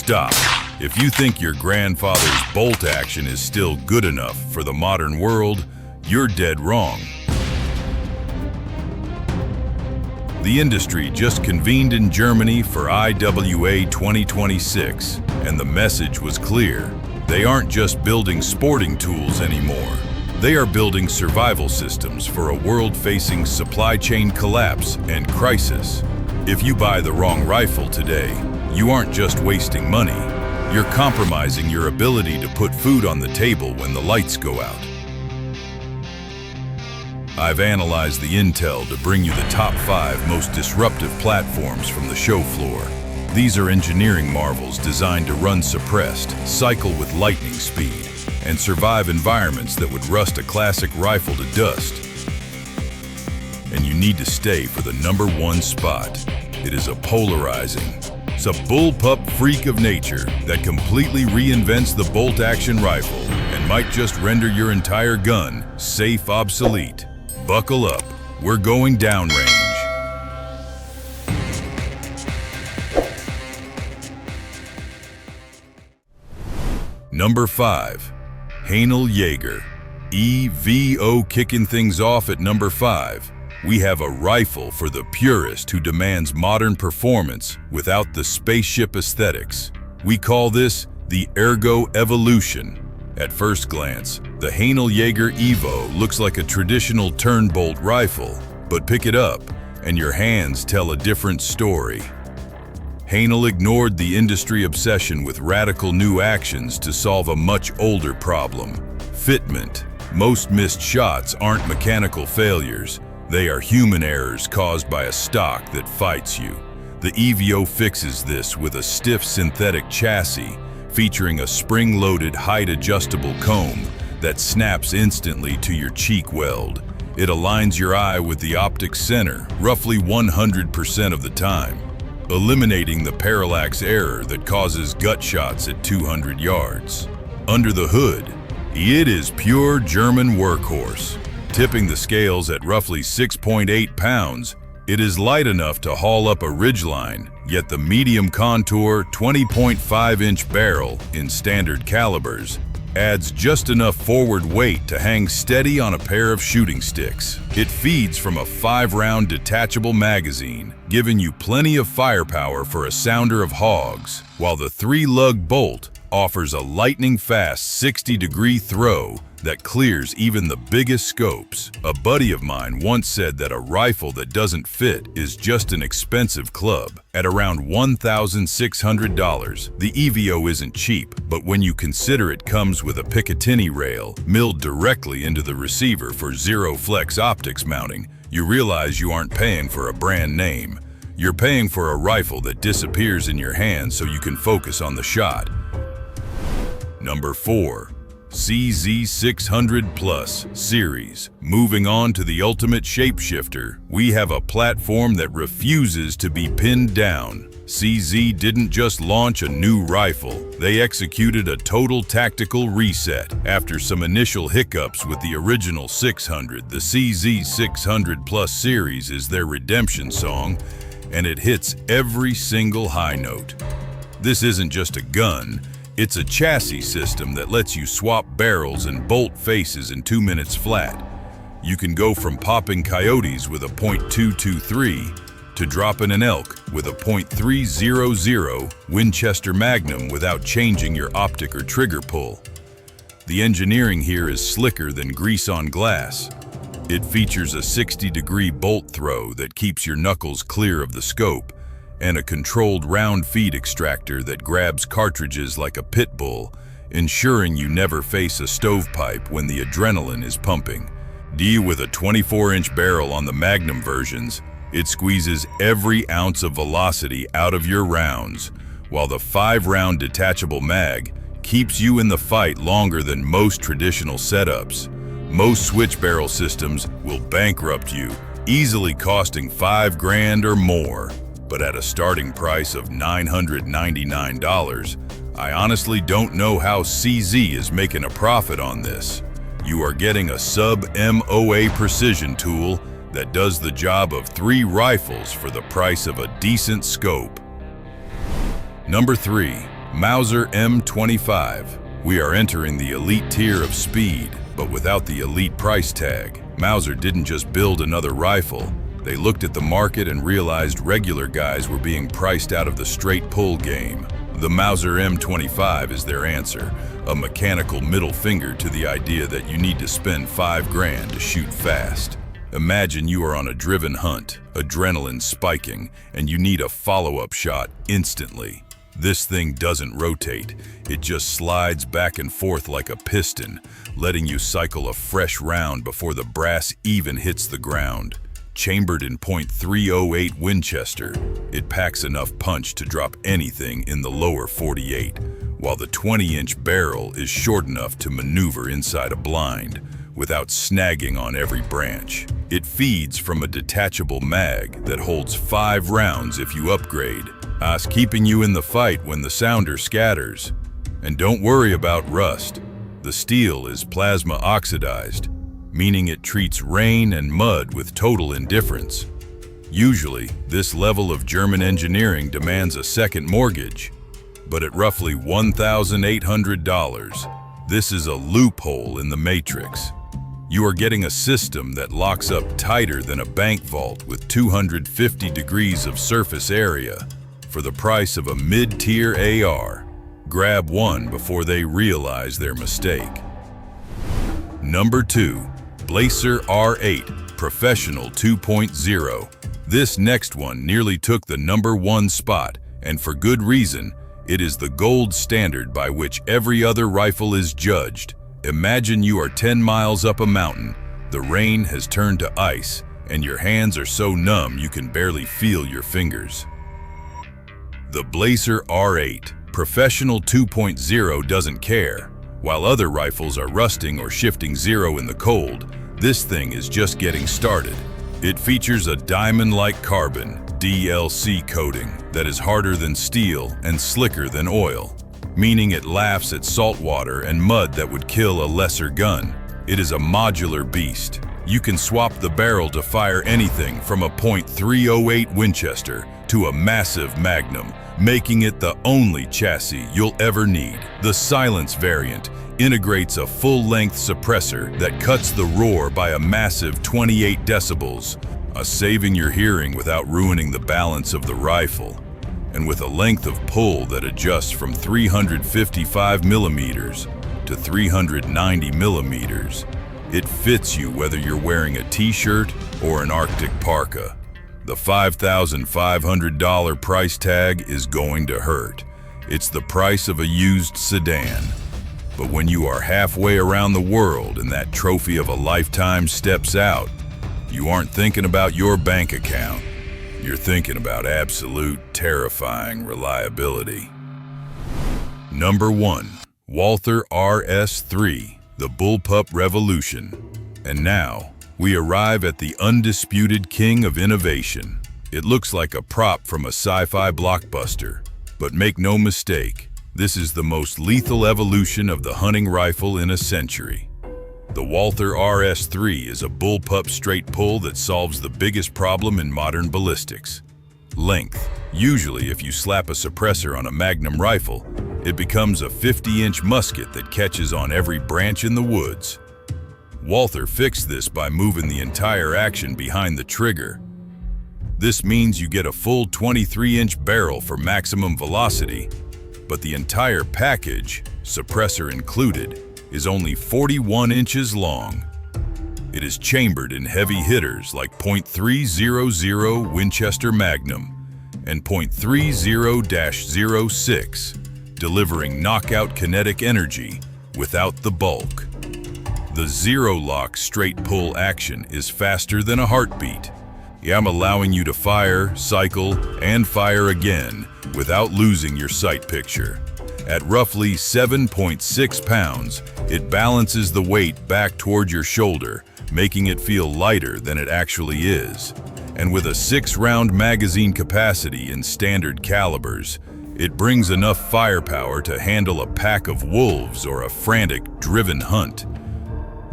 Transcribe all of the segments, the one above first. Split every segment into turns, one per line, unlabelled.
Stop. If you think your grandfather's bolt action is still good enough for the modern world, you're dead wrong. The industry just convened in Germany for IWA 2026, and the message was clear. They aren't just building sporting tools anymore. They are building survival systems for a world facing supply chain collapse and crisis. If you buy the wrong rifle today, you aren't just wasting money. You're compromising your ability to put food on the table when the lights go out. I've analyzed the intel to bring you the top 5 most disruptive platforms from the show floor. These are engineering marvels designed to run suppressed, cycle with lightning speed, and survive environments that would rust a classic rifle to dust. And you need to stay for the #1 spot. It is a polarizing, it's a bullpup freak of nature that completely reinvents the bolt-action rifle and might just render your entire gun safe obsolete. Buckle up, we're going downrange. Number 5. Haenel Jaeger. EVO. Kicking things off at number 5. We have a rifle for the purist who demands modern performance without the spaceship aesthetics. We call this the Ergo Evolution. At first glance, the Haenel Jaeger Evo looks like a traditional turn-bolt rifle, but pick it up and your hands tell a different story. Haenel ignored the industry obsession with radical new actions to solve a much older problem: fitment. Most missed shots aren't mechanical failures. They are human errors caused by a stock that fights you. The EVO fixes this with a stiff synthetic chassis featuring a spring-loaded height-adjustable comb that snaps instantly to your cheek weld. It aligns your eye with the optic center roughly 100% of the time, eliminating the parallax error that causes gut shots at 200 yards. Under the hood, it is pure German workhorse. Tipping the scales at roughly 6.8 pounds, it is light enough to haul up a ridgeline, yet the medium contour 20.5-inch barrel in standard calibers adds just enough forward weight to hang steady on a pair of shooting sticks. It feeds from a 5-round detachable magazine, giving you plenty of firepower for a sounder of hogs, while the 3-lug bolt offers a lightning-fast 60-degree throw that clears even the biggest scopes. A buddy of mine once said that a rifle that doesn't fit is just an expensive club. At around $1,600, the EVO isn't cheap, but when you consider it comes with a Picatinny rail milled directly into the receiver for zero flex optics mounting, you realize you aren't paying for a brand name. You're paying for a rifle that disappears in your hand so you can focus on the shot. Number 4. CZ600 Plus Series. Moving on to the ultimate shapeshifter, we have a platform that refuses to be pinned down. CZ didn't just launch a new rifle, they executed a total tactical reset. After some initial hiccups with the original 600, the CZ600 Plus Series is their redemption song, and it hits every single high note. This isn't just a gun, it's a chassis system that lets you swap barrels and bolt faces in 2 minutes flat. You can go from popping coyotes with a .223 to dropping an elk with a .300 Winchester Magnum without changing your optic or trigger pull. The engineering here is slicker than grease on glass. It features a 60-degree bolt throw that keeps your knuckles clear of the scope, and a controlled round feed extractor that grabs cartridges like a pit bull, ensuring you never face a stovepipe when the adrenaline is pumping. With a 24-inch barrel on the Magnum versions, it squeezes every ounce of velocity out of your rounds, while the 5-round detachable mag keeps you in the fight longer than most traditional setups. Most switch barrel systems will bankrupt you, easily costing $5,000 or more. But at a starting price of $999, I honestly don't know how CZ is making a profit on this. You are getting a sub-MOA precision tool that does the job of 3 rifles for the price of a decent scope. Number 3. Mauser M25. We are entering the elite tier of speed, but without the elite price tag. Mauser didn't just build another rifle. They looked at the market and realized regular guys were being priced out of the straight pull game. The Mauser M25 is their answer, a mechanical middle finger to the idea that you need to spend $5 to shoot fast. Imagine you are on a driven hunt, adrenaline spiking, and you need a follow-up shot instantly. This thing doesn't rotate, it just slides back and forth like a piston, letting you cycle a fresh round before the brass even hits the ground. Chambered in .308 Winchester, it packs enough punch to drop anything in the lower 48, while the 20-inch barrel is short enough to maneuver inside a blind without snagging on every branch. It feeds from a detachable mag that holds 5 rounds if you upgrade, keeping you in the fight when the sounder scatters. And don't worry about rust. The steel is plasma oxidized, meaning it treats rain and mud with total indifference. Usually, this level of German engineering demands a second mortgage, but at roughly $1,800, this is a loophole in the matrix. You are getting a system that locks up tighter than a bank vault with 250 degrees of surface area for the price of a mid-tier AR. Grab one before they realize their mistake. Number 2. Blaser R8 Professional 2.0. This next one nearly took the number 1 spot, and for good reason. It is the gold standard by which every other rifle is judged. Imagine you are 10 miles up a mountain, the rain has turned to ice, and your hands are so numb you can barely feel your fingers. The Blaser R8 Professional 2.0 doesn't care. While other rifles are rusting or shifting zero in the cold, this thing is just getting started. It features a diamond-like carbon DLC coating that is harder than steel and slicker than oil, meaning it laughs at salt water and mud that would kill a lesser gun. It is a modular beast. You can swap the barrel to fire anything from a .308 Winchester to a massive Magnum, making it the only chassis you'll ever need. The silence variant integrates a full-length suppressor that cuts the roar by a massive 28 decibels, saving your hearing without ruining the balance of the rifle. And with a length of pull that adjusts from 355 millimeters to 390 millimeters, it fits you whether you're wearing a t-shirt or an Arctic parka. The $5,500 price tag is going to hurt. It's the price of a used sedan. But when you are halfway around the world and that trophy of a lifetime steps out, you aren't thinking about your bank account. You're thinking about absolute, terrifying reliability. Number 1. Walther RS3, the Bullpup Revolution. And now, we arrive at the undisputed king of innovation. It looks like a prop from a sci-fi blockbuster, but make no mistake, this is the most lethal evolution of the hunting rifle in a century. The Walther RS3 is a bullpup straight pull that solves the biggest problem in modern ballistics: length. Usually, if you slap a suppressor on a Magnum rifle, it becomes a 50-inch musket that catches on every branch in the woods. Walther fixed this by moving the entire action behind the trigger. This means you get a full 23-inch barrel for maximum velocity, but the entire package, suppressor included, is only 41 inches long. It is chambered in heavy hitters like .300 Winchester Magnum and .30-06, delivering knockout kinetic energy without the bulk. The zero-lock straight pull action is faster than a heartbeat. I'm allowing you to fire, cycle, and fire again without losing your sight picture. At roughly 7.6 pounds, it balances the weight back toward your shoulder, making it feel lighter than it actually is. And with a 6-round magazine capacity in standard calibers, it brings enough firepower to handle a pack of wolves or a frantic, driven hunt.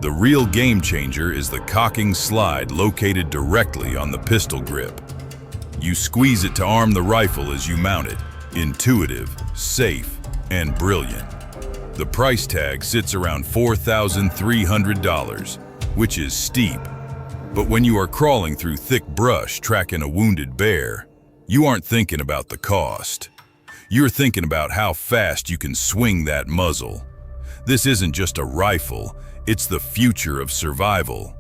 The real game changer is the cocking slide located directly on the pistol grip. You squeeze it to arm the rifle as you mount it. Intuitive, safe, and brilliant. The price tag sits around $4,300, which is steep. But when you are crawling through thick brush tracking a wounded bear, you aren't thinking about the cost. You're thinking about how fast you can swing that muzzle. This isn't just a rifle, it's the future of survival.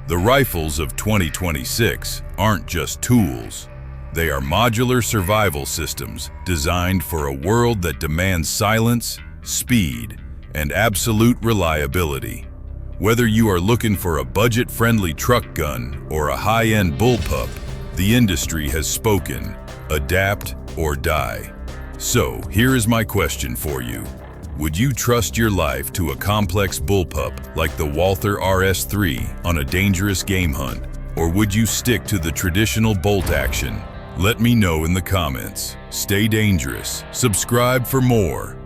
The rifles of 2026 aren't just tools. They are modular survival systems designed for a world that demands silence, speed, and absolute reliability. Whether you are looking for a budget-friendly truck gun or a high-end bullpup, the industry has spoken. Adapt or die. So, here is my question for you. Would you trust your life to a complex bullpup like the Walther RS3 on a dangerous game hunt? Or would you stick to the traditional bolt action? Let me know in the comments. Stay dangerous. Subscribe for more.